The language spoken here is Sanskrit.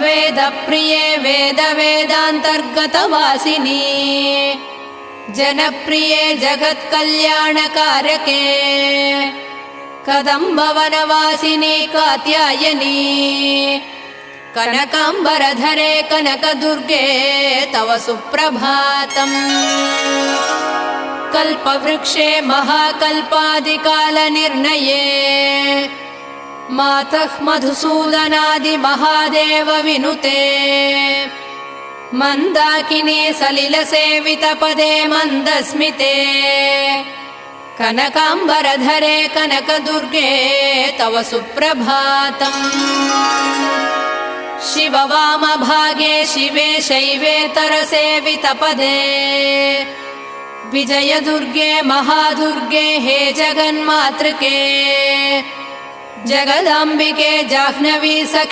वेदप्रिये वेदान्तर्गतवासिनी जनप्रिये जगत्कल्याणकारके कदम्बवनवासिनी कात्यायनी कनकाम्बरधरे कनकदुर्गे तव सुप्रभातम्। कल्पवृक्षे महाकल्पादिकालनिर्णये मातः मधुसूदनादिमहादेव विनुते मन्दाकिनी सलिलसेवितपदे मन्दस्मिते कनकाम्बरधरे कनकदुर्गे तव सुप्रभातम्। शिववामभागे शिवे शैवेतरसेवितपदे विजयदुर्गे महादुर्गे हे जगन्मातृके जगदाम्बिके जाह्नवी सखी